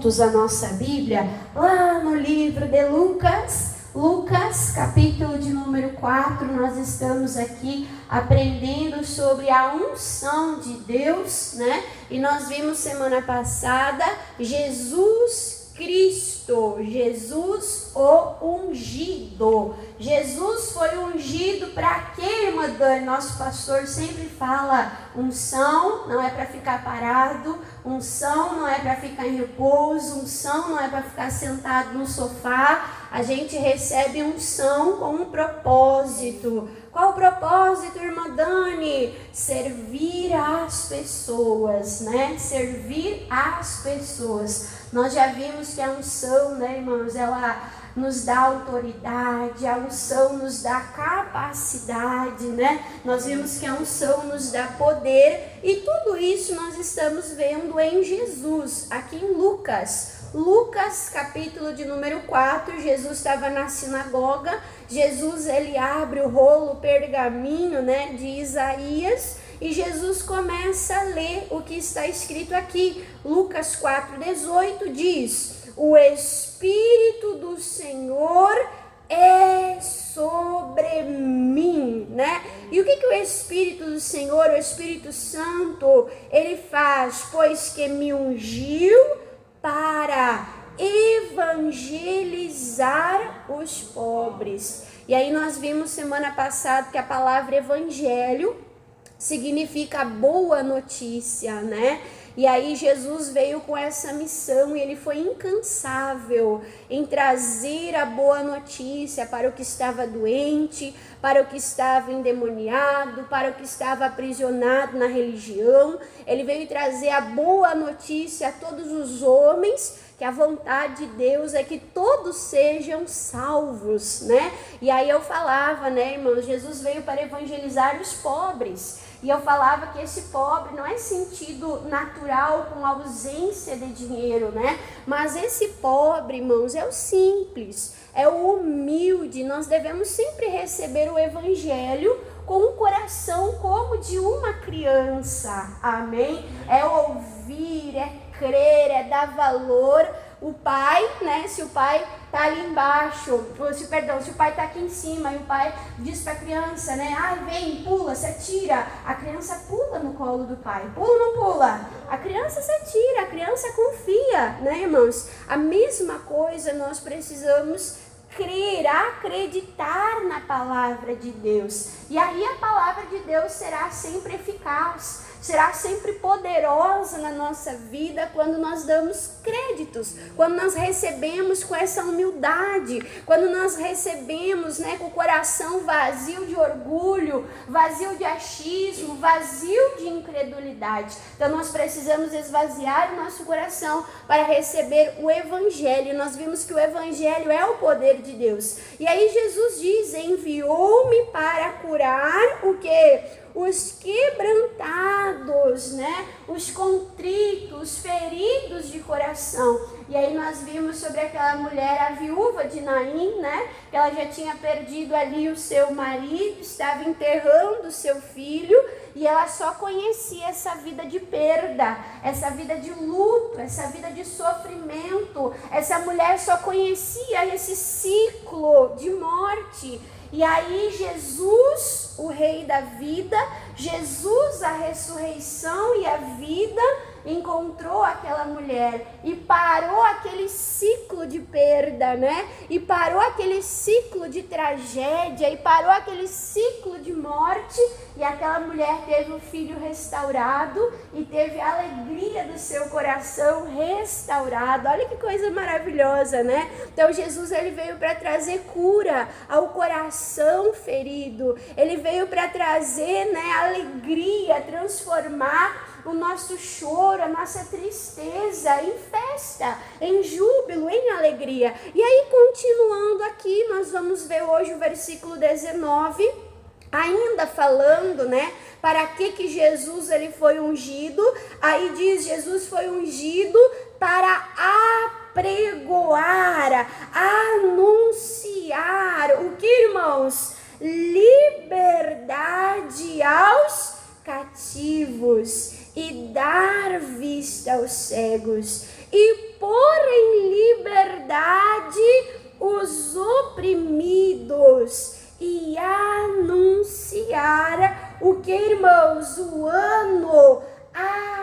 juntos a nossa Bíblia lá no livro de Lucas, capítulo de número 4, nós estamos aqui aprendendo sobre a unção de Deus, né? E nós vimos semana passada Jesus Cristo, Jesus o ungido. Jesus foi ungido para quê, irmã Dani? Nosso pastor sempre fala, unção não é para ficar parado, unção não é para ficar em repouso, unção não é para ficar sentado no sofá. A gente recebe unção com um propósito. Qual o propósito, irmã Dani? Servir às pessoas, né? Servir às pessoas. Nós já vimos que a unção, né, irmãos, ela nos dá autoridade, a unção nos dá capacidade, né? Nós vimos que a unção nos dá poder e tudo isso nós estamos vendo em Jesus, aqui em Lucas, capítulo de número 4, Jesus estava na sinagoga, Jesus ele abre o rolo pergaminho, né, de Isaías, e Jesus começa a ler o que está escrito aqui. Lucas 4:18 diz: o Espírito do Senhor é sobre mim, né? E o que o Espírito do Senhor, o Espírito Santo, ele faz? Pois que me ungiu para evangelizar os pobres. E aí nós vimos semana passada que a palavra evangelho significa boa notícia, né? E aí Jesus veio com essa missão e ele foi incansável em trazer a boa notícia para o que estava doente, para o que estava endemoniado, para o que estava aprisionado na religião. Ele veio trazer a boa notícia a todos os homens, que a vontade de Deus é que todos sejam salvos, né? E aí eu falava, né, irmãos, Jesus veio para evangelizar os pobres. E eu falava que esse pobre não é sentido natural com ausência de dinheiro, né? Mas esse pobre, irmãos, é o simples, é o humilde. Nós devemos sempre receber o evangelho com um coração como de uma criança, amém? É ouvir, é crer, é dar valor. O pai, né, se o pai tá ali embaixo, se o pai tá aqui em cima e o pai diz para a criança, né, vem, pula, se atira, a criança pula no colo do pai, pula ou não pula? A criança se atira, a criança confia, né, irmãos? A mesma coisa nós precisamos crer, acreditar na palavra de Deus, e aí a palavra de Deus será sempre eficaz, será sempre poderosa na nossa vida quando nós damos créditos, quando nós recebemos com essa humildade, quando nós recebemos, né, com o coração vazio de orgulho, vazio de achismo, vazio de incredulidade. Então nós precisamos esvaziar o nosso coração para receber o evangelho. Nós vimos que o evangelho é o poder de Deus. E aí Jesus diz: enviou-me para curar o quê? Os quebrantados, né? Os contritos, os feridos de coração. E aí nós vimos sobre aquela mulher, a viúva de Naim, né? Que ela já tinha perdido ali o seu marido, estava enterrando o seu filho, e ela só conhecia essa vida de perda, essa vida de luto, essa vida de sofrimento. Essa mulher só conhecia esse ciclo de morte. E aí Jesus, o Rei da vida, Jesus, a ressurreição e a vida, encontrou aquela mulher e parou aquele ciclo de perda, né? E parou aquele ciclo de tragédia, e parou aquele ciclo de morte, e aquela mulher teve o filho restaurado e teve a alegria do seu coração restaurado. Olha que coisa maravilhosa, né? Então Jesus, ele veio para trazer cura ao coração ferido, ele veio para trazer, né, alegria, transformar o nosso choro, a nossa tristeza em festa, em júbilo, em alegria. E aí, continuando aqui, nós vamos ver hoje o versículo 19, ainda falando, né, para que Jesus ele foi ungido. Aí diz: Jesus foi ungido para apregoar, anunciar o que, irmãos? Liberdade aos cativos e dar vista aos cegos, e pôr Porque, irmãos, o ano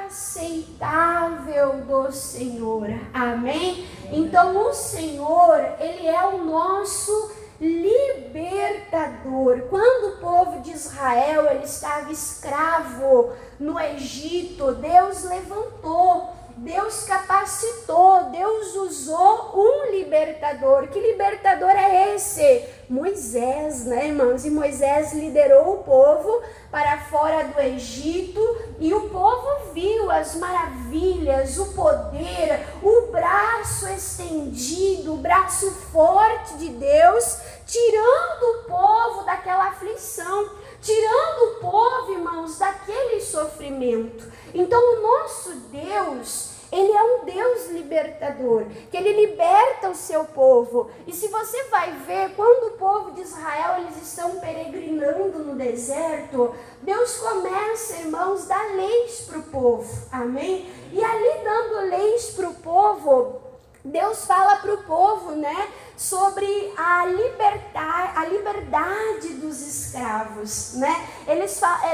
aceitável do Senhor. Amém? Então o Senhor, Ele é o nosso libertador. Quando o povo de Israel ele estava escravo no Egito, Deus levantou, Deus capacitou, Deus usou um libertador. Que libertador é esse? Moisés, né, irmãos? E Moisés liderou o povo para fora do Egito e o povo viu as maravilhas, o poder, o braço estendido, o braço forte de Deus, tirando o povo daquela aflição, tirando o povo, irmãos, daquele sofrimento. Então o nosso Deus, Ele é um Deus libertador, que Ele liberta o seu povo. E se você vai ver, quando o povo de Israel, eles estão peregrinando no deserto, Deus começa, irmãos, a dar leis para o povo, amém? E ali dando leis para o povo, Deus fala para o povo, né, sobre a liberdade dos escravos, né?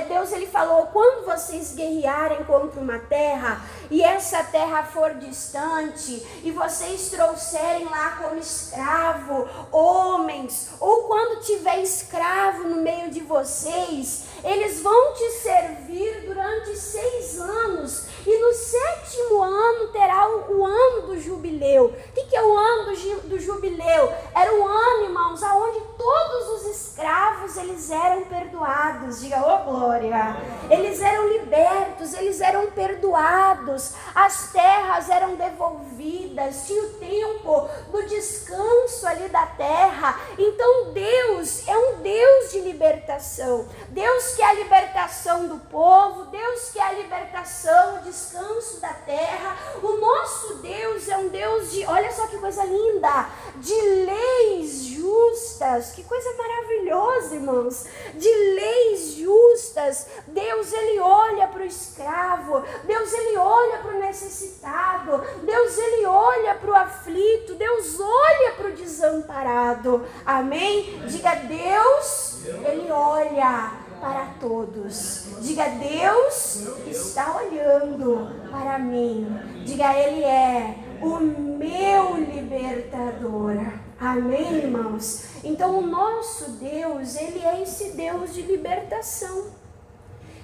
Deus ele falou, quando vocês guerrearem contra uma terra e essa terra for distante e vocês trouxerem lá como escravo homens, ou quando tiver escravo no meio de vocês, eles vão te servir durante 6 anos e no 7º ano terá o ano do jubileu. O que é o ano do jubileu? Era o ano, irmãos, onde todos os escravos eles eram perdoados. Diga, ô glória! Eles eram libertos, eles eram perdoados, as terras eram devolvidas, tinha o tempo do descanso ali da terra. Então Deus é um Deus de libertação. Deus quer a libertação do povo, Deus quer a libertação, o descanso da terra. O nosso Deus é um Deus de, olha só que coisa linda, de leis justas. Que coisa maravilhosa, irmãos, de leis justas. Deus ele olha para o escravo, Deus ele olha para o necessitado, Deus ele olha para o aflito, Deus olha para o desamparado, amém? Diga, Deus ele olha para todos. Diga, Deus está olhando para mim. Diga, Ele é o meu libertador. Amém, irmãos? Então o nosso Deus, Ele é esse Deus de libertação,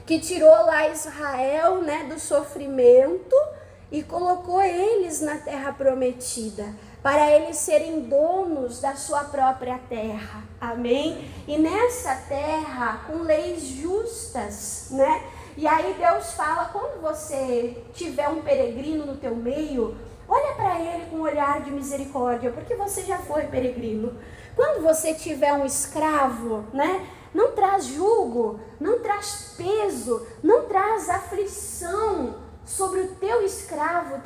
que tirou lá Israel, né, do sofrimento e colocou eles na terra prometida, para eles serem donos da sua própria terra, amém? E nessa terra, com leis justas, né? E aí Deus fala, quando você tiver um peregrino no teu meio, olha para ele com um olhar de misericórdia, porque você já foi peregrino. Quando você tiver um escravo, né? Não traz jugo, não traz peso, não traz aflição sobre o teu escravo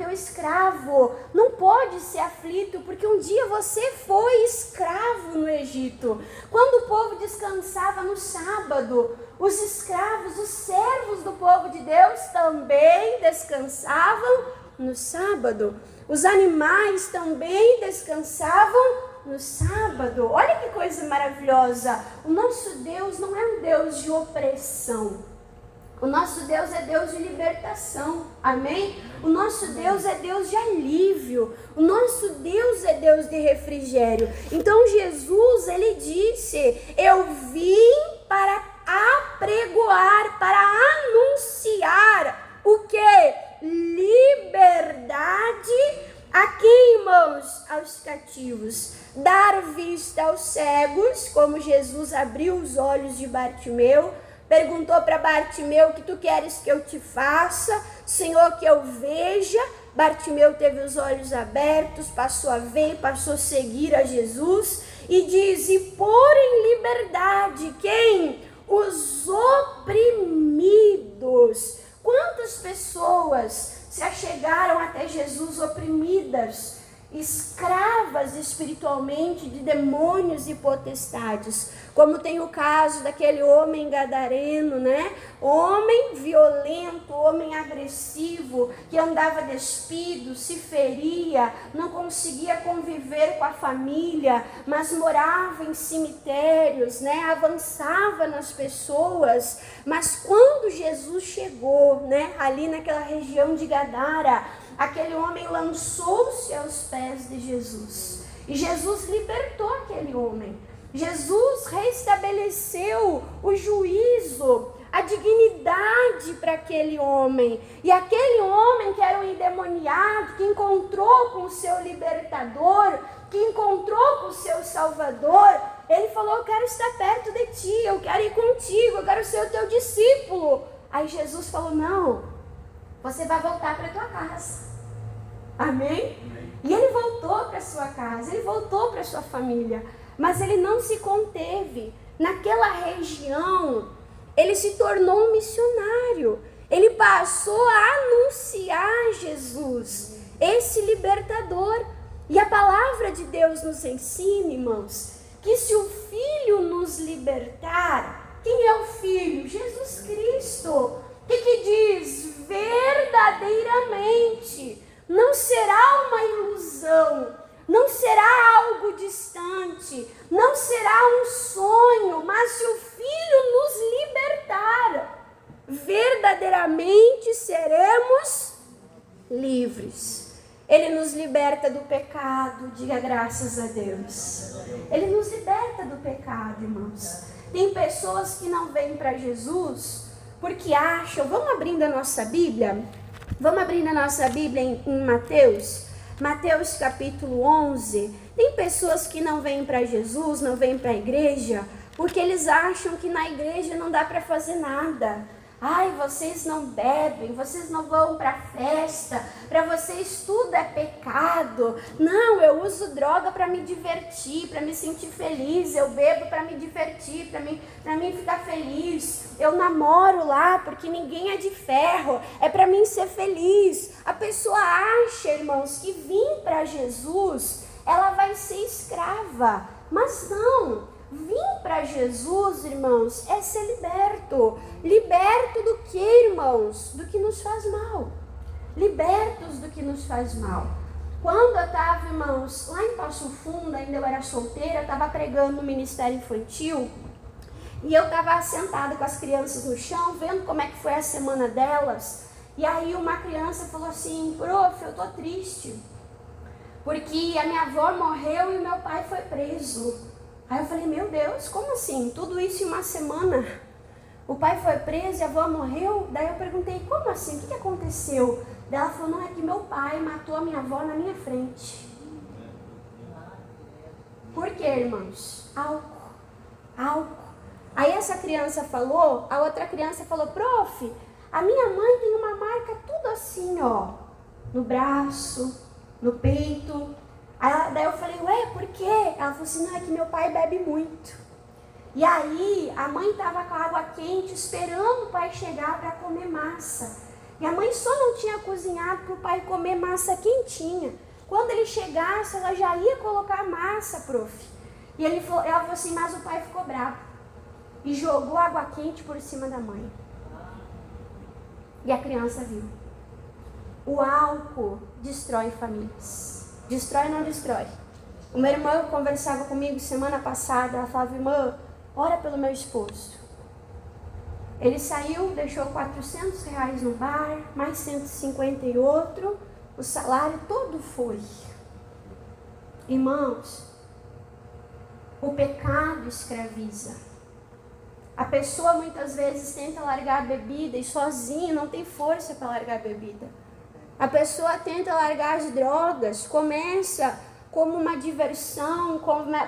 não pode ser aflito, porque um dia você foi escravo no Egito. Quando o povo descansava no sábado, os escravos, os servos do povo de Deus também descansavam no sábado. Os animais também descansavam no sábado. Olha que coisa maravilhosa. O nosso Deus não é um Deus de opressão. O nosso Deus é Deus de libertação, amém? O nosso Deus é Deus de alívio, o nosso Deus é Deus de refrigério. Então Jesus, ele disse, eu vim para apregoar, para anunciar o que? Liberdade a quem, irmãos? Aos cativos. Dar vista aos cegos, como Jesus abriu os olhos de Bartimeu. Perguntou para Bartimeu, o que tu queres que eu te faça? Senhor, que eu veja. Bartimeu teve os olhos abertos, passou a ver, passou a seguir a Jesus. E diz, e pôr em liberdade quem? Os oprimidos. Quantas pessoas se achegaram até Jesus oprimidas? escravas espiritualmente de demônios e potestades, como tem o caso daquele homem gadareno, né? Homem violento, homem agressivo, que andava despido, se feria, não conseguia conviver com a família, mas morava em cemitérios, né? Avançava nas pessoas. Mas quando Jesus chegou, né? Ali naquela região de Gadara, aquele homem lançou-se aos pés de Jesus. E Jesus libertou aquele homem. Jesus restabeleceu o juízo, a dignidade para aquele homem. E aquele homem que era um endemoniado, que encontrou com o seu libertador, que encontrou com o seu salvador, ele falou: eu quero estar perto de ti, eu quero ir contigo, eu quero ser o teu discípulo. Aí Jesus falou: não, você vai voltar para a tua casa. Amém? E ele voltou para sua casa, ele voltou para sua família, mas ele não se conteve. Naquela região, ele se tornou um missionário. Ele passou a anunciar Jesus, esse libertador. E a palavra de Deus nos ensina, irmãos, que se o Filho nos libertar, quem é o Filho? Jesus Cristo. O que diz? Verdadeiramente. Não será uma ilusão, não será algo distante, não será um sonho, mas se o Filho nos libertar, verdadeiramente seremos livres. Ele nos liberta do pecado, diga graças a Deus. Ele nos liberta do pecado, irmãos. Tem pessoas que não vêm para Jesus porque acham, vamos abrindo a nossa Bíblia? Vamos abrir a nossa Bíblia em Mateus capítulo 11. Tem pessoas que não vêm para Jesus, não vêm para a igreja, porque eles acham que na igreja não dá para fazer nada. Ai, vocês não bebem, vocês não vão para festa, para vocês tudo é pecado. Não, eu uso droga para me divertir, para me sentir feliz. Eu bebo para me divertir, para mim ficar feliz. Eu namoro lá porque ninguém é de ferro, é para mim ser feliz. A pessoa acha, irmãos, que vir para Jesus, ela vai ser escrava, mas não. Vir para Jesus, irmãos, é ser liberto. Liberto do que, irmãos? Do que nos faz mal. Libertos do que nos faz mal. Quando eu estava, irmãos, lá em Passo Fundo, ainda eu era solteira, eu estava pregando no ministério infantil, e eu estava sentada com as crianças no chão, vendo como é que foi a semana delas, e aí uma criança falou assim: prof, eu tô triste, porque a minha avó morreu e o meu pai foi preso. Aí eu falei: meu Deus, como assim? Tudo isso em uma semana? O pai foi preso e a avó morreu? Daí eu perguntei: como assim? O que aconteceu? Daí ela falou: não, é que meu pai matou a minha avó na minha frente. Por quê, irmãos? Álcool. Aí essa criança falou, a outra criança falou: prof, a minha mãe tem uma marca tudo assim, ó, no braço, no peito. Daí eu falei: ué, por quê? Ela falou assim: não, é que meu pai bebe muito. E aí a mãe estava com a água quente esperando o pai chegar para comer massa. E a mãe só não tinha cozinhado para o pai comer massa quentinha. Quando ele chegasse, ela já ia colocar a massa, prof. E ela falou assim: mas o pai ficou bravo. E jogou água quente por cima da mãe. E a criança viu. O álcool destrói famílias. Destrói ou não destrói? Uma irmã conversava comigo semana passada, ela falava: irmã, ora pelo meu esposo. Ele saiu, deixou R$400 no bar, mais 150 em outro, o salário todo foi. Irmãos, o pecado escraviza. A pessoa muitas vezes tenta largar a bebida e sozinha não tem força para largar a bebida. A pessoa tenta largar as drogas, começa como uma diversão,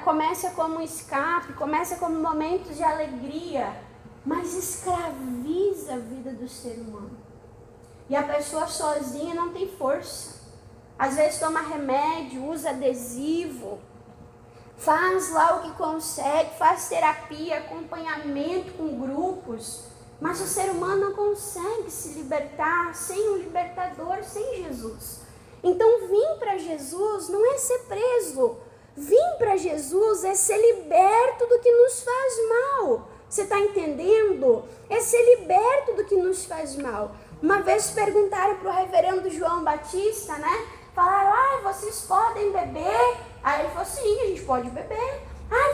começa como um escape, começa como momentos de alegria, mas escraviza a vida do ser humano. E a pessoa sozinha não tem força. Às vezes toma remédio, usa adesivo, faz lá o que consegue, faz terapia, acompanhamento com grupos, mas o ser humano não consegue se libertar sem um libertador, sem Jesus. Então vir para Jesus não é ser preso. Vir para Jesus é ser liberto do que nos faz mal. Você está entendendo? É ser liberto do que nos faz mal. Uma vez perguntaram para o reverendo João Batista, né? Falaram, vocês podem beber? Aí ele falou, sim, a gente pode beber.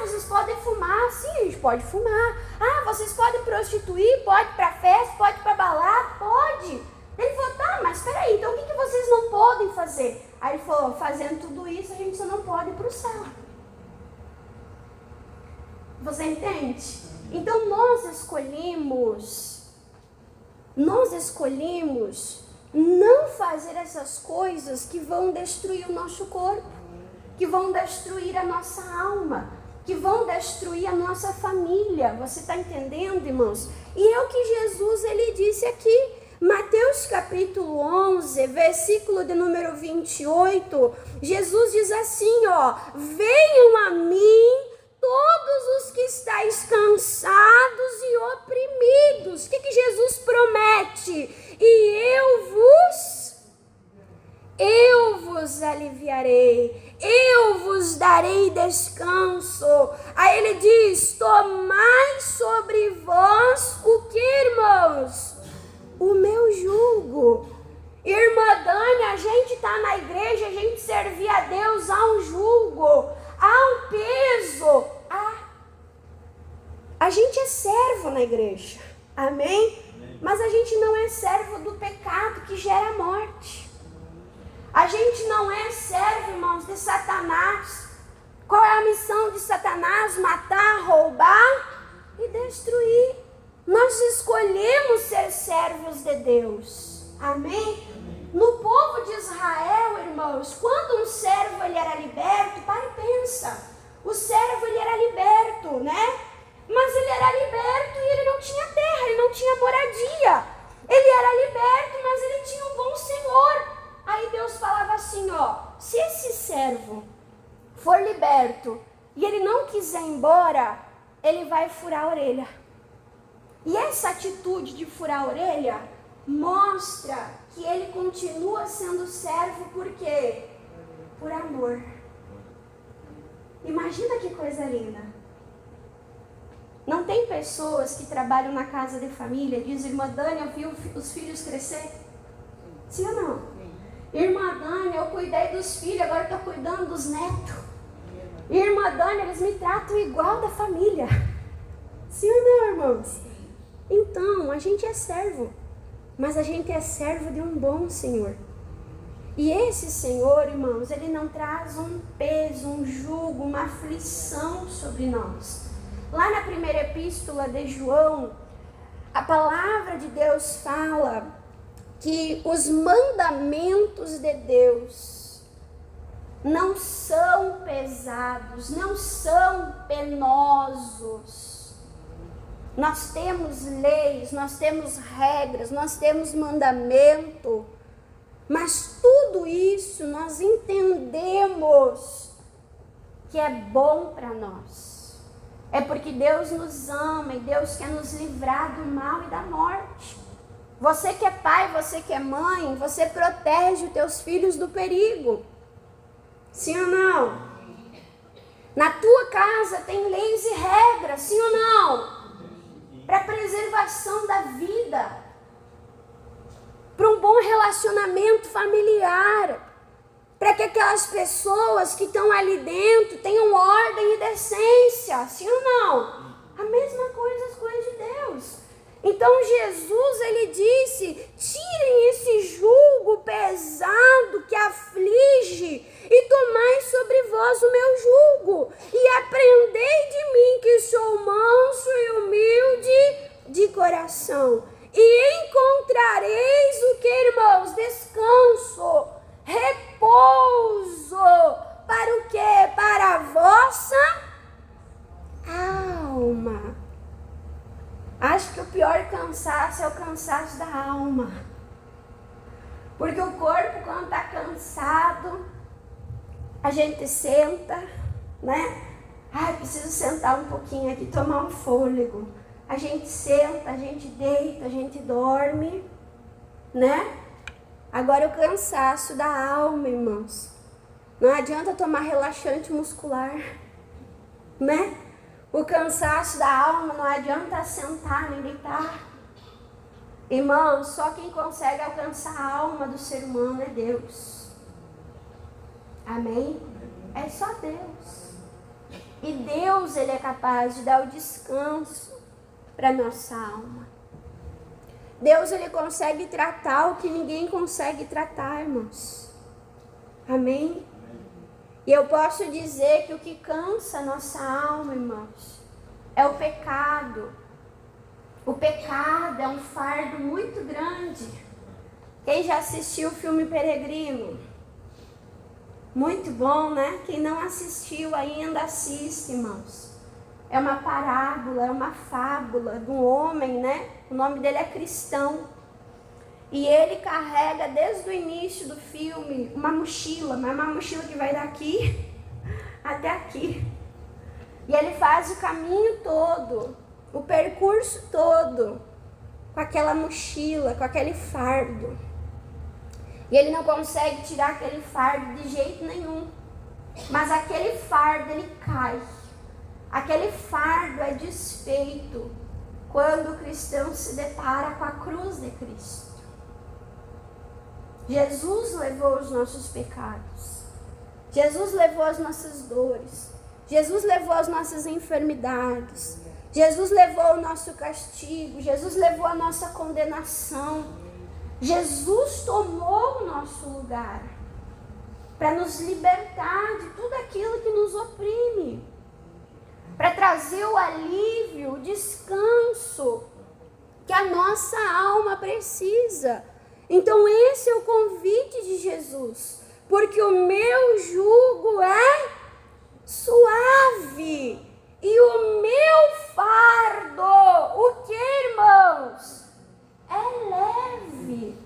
Vocês podem fumar? Sim, a gente pode fumar. Vocês podem prostituir? Pode ir para festa? Pode ir para balada? Pode. Ele falou, tá, mas peraí, então o que vocês não podem fazer? Aí ele falou, fazendo tudo isso, a gente só não pode ir para o céu. Você entende? Então nós escolhemos não fazer essas coisas que vão destruir o nosso corpo, que vão destruir a nossa alma, que vão destruir a nossa família. Você está entendendo, irmãos? E é o que Jesus ele disse aqui, Mateus capítulo 11, versículo de número 28, Jesus diz assim, venham a mim todos os que estáis cansados e oprimidos. O que Jesus promete? E eu vos aliviarei, eu vos darei descanso. Aí ele diz, tomai sobre vós o que, irmãos? O meu jugo. Irmã Dani, a gente está na igreja, a gente servir a Deus, há um jugo, há um peso. A gente é servo na igreja, amém? Mas a gente não é servo do pecado que gera morte. A gente não é servo, irmãos, de Satanás. Qual é a missão de Satanás? Matar, roubar e destruir. Nós escolhemos ser servos de Deus, amém? No povo de Israel, irmãos, quando um servo ele era liberto, para e pensa, o servo ele era liberto, né? Mas ele era liberto e ele não tinha terra, ele não tinha moradia. Ele era liberto, mas ele tinha um bom senhor. Aí Deus falava assim, se esse servo for liberto e ele não quiser ir embora, ele vai furar a orelha. E essa atitude de furar a orelha mostra que ele continua sendo servo por quê? Por amor. Imagina que coisa linda. Não tem pessoas que trabalham na casa de família, diz, irmã Dani, eu vi os filhos crescer? Sim ou não? Irmã Dani, eu cuidei dos filhos, agora estou cuidando dos netos. Irmã Dani, eles me tratam igual da família. Sim ou não, irmãos? Então, a gente é servo, mas a gente é servo de um bom Senhor. E esse Senhor, irmãos, ele não traz um peso, um jugo, uma aflição sobre nós. Lá na primeira epístola de João, a palavra de Deus fala que os mandamentos de Deus não são pesados, não são penosos. Nós temos leis, nós temos regras, nós temos mandamento, mas tudo isso nós entendemos que é bom para nós. É porque Deus nos ama e Deus quer nos livrar do mal e da morte. Você que é pai, você que é mãe, você protege os teus filhos do perigo. Sim ou não? Na tua casa tem leis e regras, sim ou não? Para preservação da vida, para um bom relacionamento familiar, para que aquelas pessoas que estão ali dentro tenham ordem e decência, sim ou não? A mesma coisa as coisas de Deus. Então Jesus, ele disse, tirem esse jugo pesado que aflige e tomai sobre vós o meu jugo e aprendei de mim que sou manso e humilde de coração e encontrareis o que, irmãos? Descanso, repouso, para o quê? Para a vossa alma. Acho que o pior cansaço é o cansaço da alma. Porque o corpo, quando está cansado, a gente senta, né? Preciso sentar um pouquinho aqui, tomar um fôlego. A gente senta, a gente deita, a gente dorme, né? Agora o cansaço da alma, irmãos. Não adianta tomar relaxante muscular, né? O cansaço da alma não adianta sentar nem deitar. Irmão, só quem consegue alcançar a alma do ser humano é Deus. Amém? É só Deus. E Deus, Ele é capaz de dar o descanso para nossa alma. Deus, Ele consegue tratar o que ninguém consegue tratar, irmãos. Amém? E eu posso dizer que o que cansa a nossa alma, irmãos, é o pecado. O pecado é um fardo muito grande. Quem já assistiu o filme Peregrino? Muito bom, né? Quem não assistiu ainda, assiste, irmãos. É uma parábola, é uma fábula de um homem, né? O nome dele é Cristão. E ele carrega desde o início do filme uma mochila, mas uma mochila que vai daqui até aqui. E ele faz o caminho todo, o percurso todo, com aquela mochila, com aquele fardo. E ele não consegue tirar aquele fardo de jeito nenhum. Mas aquele fardo, ele cai. Aquele fardo é desfeito quando o cristão se depara com a cruz de Cristo. Jesus levou os nossos pecados. Jesus levou as nossas dores. Jesus levou as nossas enfermidades. Jesus levou o nosso castigo. Jesus levou a nossa condenação. Jesus tomou o nosso lugar para nos libertar de tudo aquilo que nos oprime, para trazer o alívio, o descanso que a nossa alma precisa. Então esse é o convite de Jesus, porque o meu jugo é suave e o meu fardo, o que, irmãos? É leve.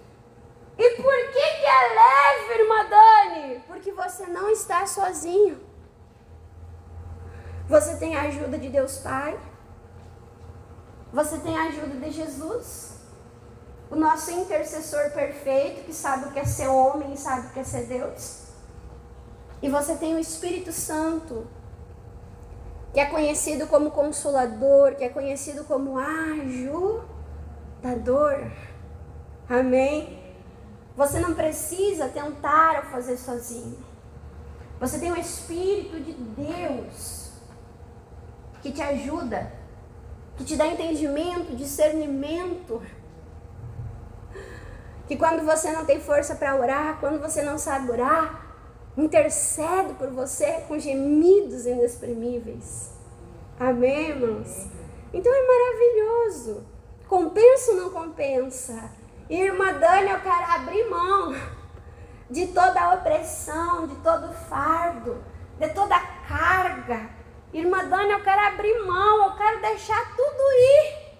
E por que é leve, irmã Dani? Porque você não está sozinho. Você tem a ajuda de Deus Pai. Você tem a ajuda de Jesus, o nosso intercessor perfeito, que sabe o que é ser homem e sabe o que é ser Deus. E você tem o Espírito Santo, que é conhecido como Consolador, que é conhecido como Ajudador. Amém? Você não precisa tentar ou fazer sozinho. Você tem o Espírito de Deus que te ajuda, que te dá entendimento, discernimento. Que quando você não tem força para orar, quando você não sabe orar, intercede por você com gemidos inexprimíveis. Amém, irmãos? Então é maravilhoso. Compensa ou não compensa? Irmã Dani, eu quero abrir mão de toda a opressão, de todo o fardo, de toda a carga. Irmã Dani, eu quero abrir mão, eu quero deixar tudo ir.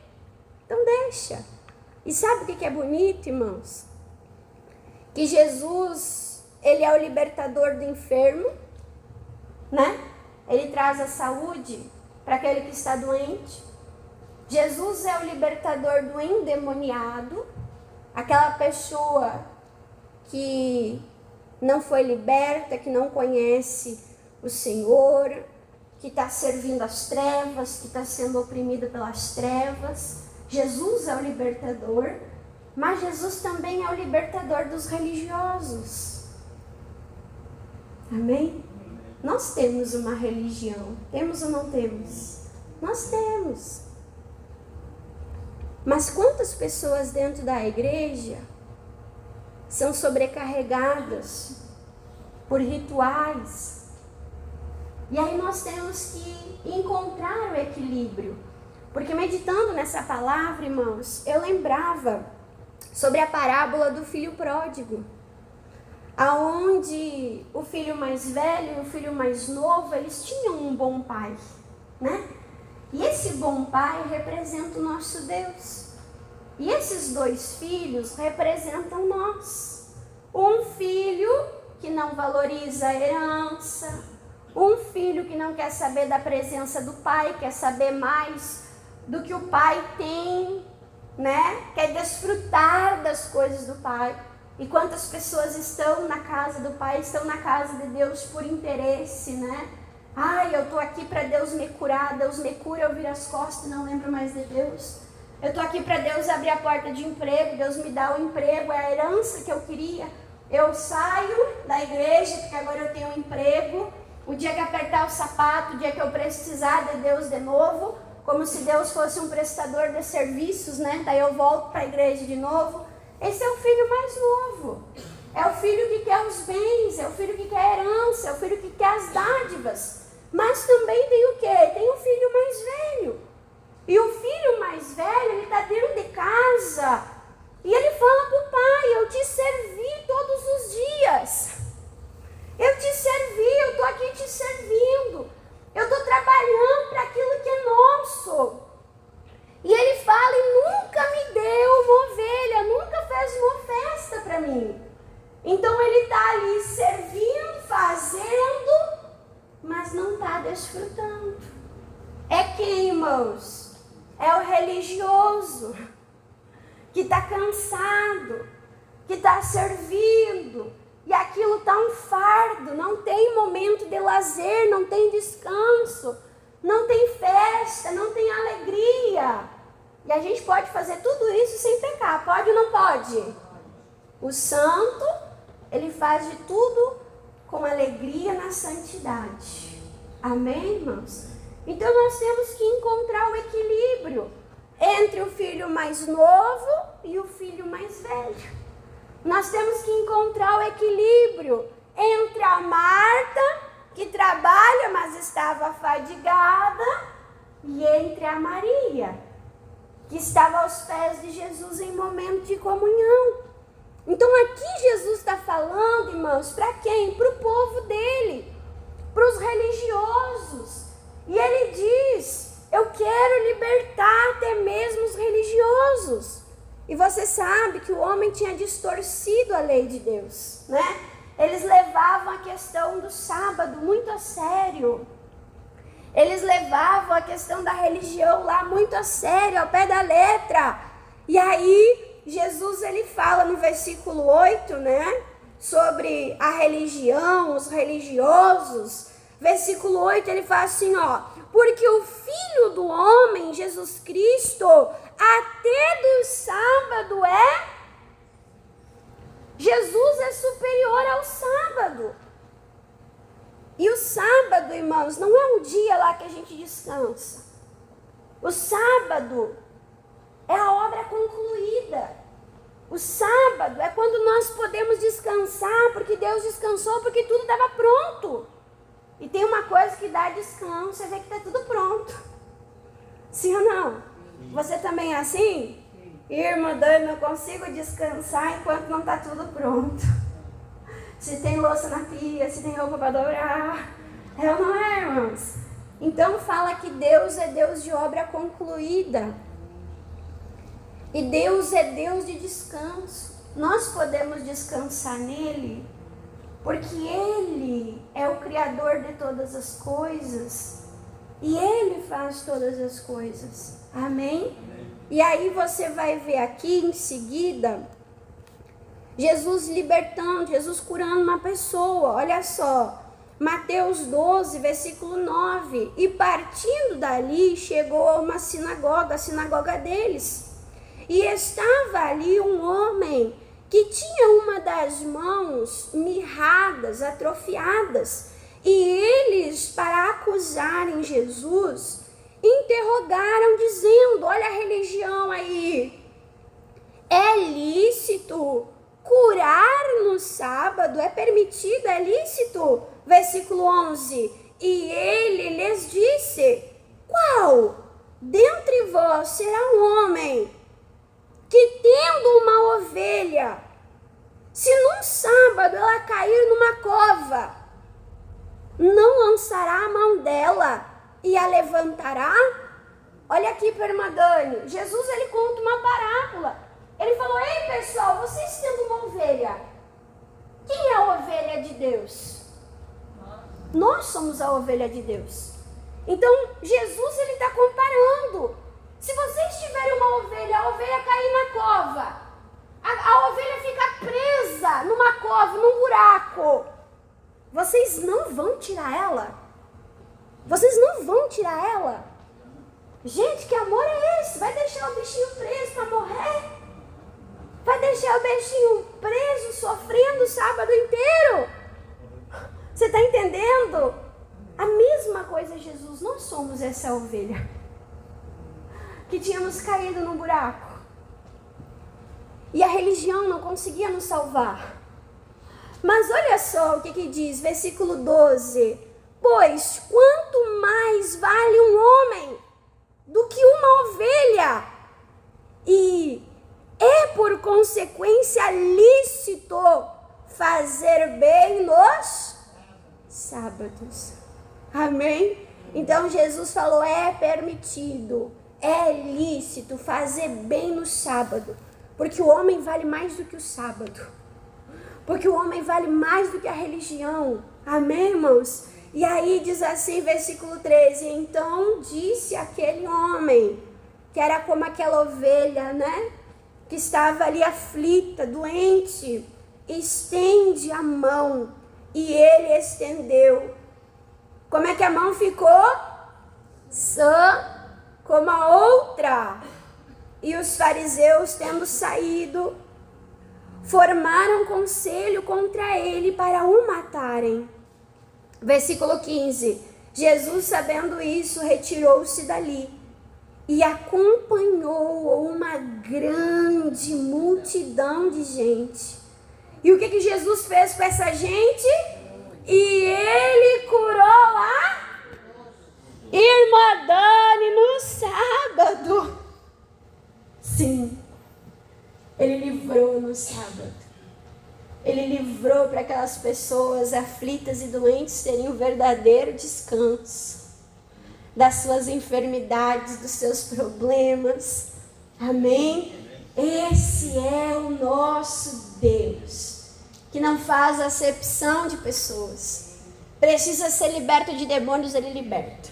Então deixa. E sabe o que é bonito, irmãos? Que Jesus, Ele é o libertador do enfermo, né? Ele traz a saúde para aquele que está doente. Jesus é o libertador do endemoniado, aquela pessoa que não foi liberta, que não conhece o Senhor, que está servindo as trevas, que está sendo oprimida pelas trevas. Jesus é o libertador, mas Jesus também é o libertador dos religiosos. Amém? Nós temos uma religião. Temos ou não temos? Nós temos. Mas quantas pessoas dentro da igreja são sobrecarregadas por rituais? E aí nós temos que encontrar o equilíbrio. Porque meditando nessa palavra, irmãos, eu lembrava sobre a parábola do filho pródigo, aonde o filho mais velho e o filho mais novo, eles tinham um bom pai, né? E esse bom pai representa o nosso Deus. E esses dois filhos representam nós. Um filho que não valoriza a herança, um filho que não quer saber da presença do pai, quer saber mais do que o pai tem, né? Quer desfrutar das coisas do pai. E quantas pessoas estão na casa do Pai, estão na casa de Deus por interesse, né? Ai, eu tô aqui para Deus me curar, Deus me cura, eu viro as costas e não lembro mais de Deus. Eu tô aqui para Deus abrir a porta de emprego, Deus me dá o emprego, é a herança que eu queria. Eu saio da igreja porque agora eu tenho um emprego. O dia que apertar o sapato, o dia que eu precisar de Deus de novo, como se Deus fosse um prestador de serviços, né? Daí eu volto para a igreja de novo. Esse é o filho mais novo. É o filho que quer os bens, é o filho que quer a herança, é o filho que quer as dádivas. Mas também tem o quê? Tem o filho mais velho. E o filho mais velho, ele está dentro de casa. E ele fala para o pai, eu te servi todos os dias. Eu te servi, eu estou aqui te servindo. Eu estou trabalhando para aquilo que é nosso. E ele fala, e nunca me deu uma ovelha, nunca fez uma festa para mim. Então ele está ali servindo, fazendo, mas não está desfrutando. É quem, irmãos? É o religioso, que está cansado, que está servindo, e aquilo está um fardo, não tem momento de lazer, não tem descanso, não tem festa, não tem alegria. E a gente pode fazer tudo isso sem pecar, pode ou não pode? O santo, ele faz de tudo com alegria na santidade. Amém, irmãos? Então nós temos que encontrar o equilíbrio entre o filho mais novo e o filho mais velho. Nós temos que encontrar o equilíbrio entre a Marta, que trabalha, mas estava fadigada, e entre a Maria, que estava aos pés de Jesus em momento de comunhão. Então aqui Jesus está falando, irmãos, para quem? Para o povo dele, para os religiosos. E ele diz, eu quero libertar até mesmo os religiosos. E você sabe que o homem tinha distorcido a lei de Deus, né? Eles levavam a questão do sábado muito a sério. Eles levavam a questão da religião lá muito a sério, ao pé da letra. E aí, Jesus, ele fala no versículo 8, né? Sobre a religião, os religiosos. Versículo 8, ele fala assim, ó. Porque o Filho do Homem, Jesus Cristo, até do sábado Jesus é superior ao sábado. E o sábado, irmãos, não é um dia lá que a gente descansa. O sábado é a obra concluída. O sábado é quando nós podemos descansar, porque Deus descansou, porque tudo estava pronto. E tem uma coisa que dá descanso, você vê que está tudo pronto. Sim ou não? Você também é assim? Irmã Dani, não consigo descansar enquanto não está tudo pronto. Se tem louça na pia, se tem roupa para dobrar. É ou não é, irmãos? Então fala que Deus é Deus de obra concluída. E Deus é Deus de descanso. Nós podemos descansar nele, porque Ele é o Criador de todas as coisas. E Ele faz todas as coisas. Amém? E aí você vai ver aqui em seguida, Jesus libertando, Jesus curando uma pessoa. Olha só, Mateus 12, versículo 9. E partindo dali, chegou a uma sinagoga, a sinagoga deles. E estava ali um homem que tinha uma das mãos mirradas, atrofiadas. E eles, para acusarem Jesus, interrogaram dizendo, olha a religião aí, é lícito curar no sábado? É permitido? É lícito? Versículo 11, e ele lhes disse, qual dentre vós será um homem que tendo uma ovelha, se num sábado ela cair numa cova, não lançará a mão dela e a levantará? Olha aqui para a irmã Dani, Jesus ele conta uma parábola. Ele falou, ei pessoal, vocês tendo uma ovelha, quem é a ovelha de Deus? Nós somos a ovelha de Deus. Então Jesus ele está comparando. Se vocês tiverem uma ovelha, a ovelha cair na cova, A ovelha fica presa numa cova, num buraco. Vocês não vão tirar ela? Vocês não vão tirar ela? Gente, que amor é esse? Vai deixar o bichinho preso para morrer? Vai deixar o bichinho preso, sofrendo o sábado inteiro? Você está entendendo? A mesma coisa, Jesus. Nós somos essa ovelha que tínhamos caído num buraco. E a religião não conseguia nos salvar. Mas olha só o que diz, versículo 12. Pois quanto mais vale um homem do que uma ovelha, e é por consequência lícito fazer bem nos sábados. Amém? Então Jesus falou, é permitido, é lícito fazer bem no sábado, porque o homem vale mais do que o sábado, porque o homem vale mais do que a religião. Amém, irmãos? E aí diz assim, versículo 13, então disse aquele homem, que era como aquela ovelha, né? Que estava ali aflita, doente, estende a mão. E ele estendeu. Como é que a mão ficou? Sã como a outra. E os fariseus, tendo saído, formaram conselho contra ele para o matarem. Versículo 15. Jesus, sabendo isso, retirou-se dali e acompanhou uma grande multidão de gente. E o que Jesus fez com essa gente? E ele curou a irmã Dani no sábado. Sim, ele livrou no sábado. Ele livrou para aquelas pessoas aflitas e doentes terem um verdadeiro descanso das suas enfermidades, dos seus problemas. Amém? Esse é o nosso Deus, que não faz acepção de pessoas. Precisa ser liberto de demônios, ele liberta.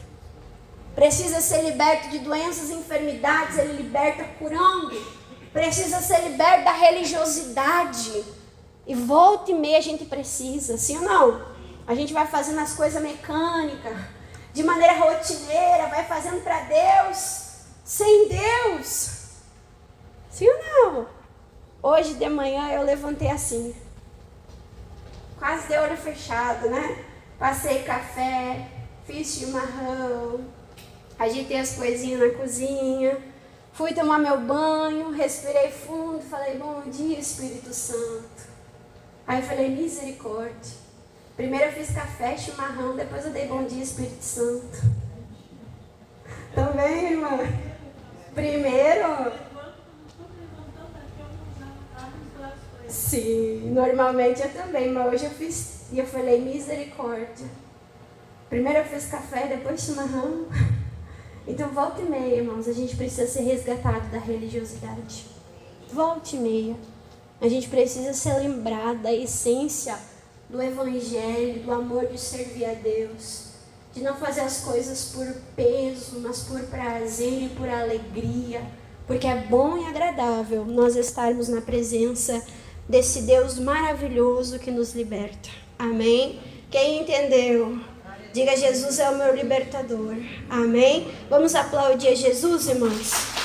Precisa ser liberto de doenças e enfermidades, ele liberta curando. Precisa ser liberto da religiosidade. E volta e meia a gente precisa, sim ou não? A gente vai fazendo as coisas mecânicas, de maneira rotineira, vai fazendo para Deus, sem Deus. Sim ou não? Hoje de manhã eu levantei assim, quase de olho fechado, né? Passei café, fiz chimarrão, agitei as coisinhas na cozinha, fui tomar meu banho, respirei fundo, falei, bom dia, Espírito Santo. Aí eu falei, misericórdia. Primeiro eu fiz café, chimarrão, depois eu dei bom dia, Espírito Santo. Também, irmã? Primeiro... Sim, normalmente eu também, mas hoje eu fiz e eu falei, misericórdia. Primeiro eu fiz café, depois chimarrão. Então volta e meia, irmãos, a gente precisa ser resgatado da religiosidade. Volta e meia. A gente precisa ser lembrado da essência do evangelho, do amor de servir a Deus, de não fazer as coisas por peso, mas por prazer e por alegria, porque é bom e agradável nós estarmos na presença desse Deus maravilhoso que nos liberta. Amém? Quem entendeu? Diga, Jesus é o meu libertador. Amém? Vamos aplaudir Jesus, irmãos?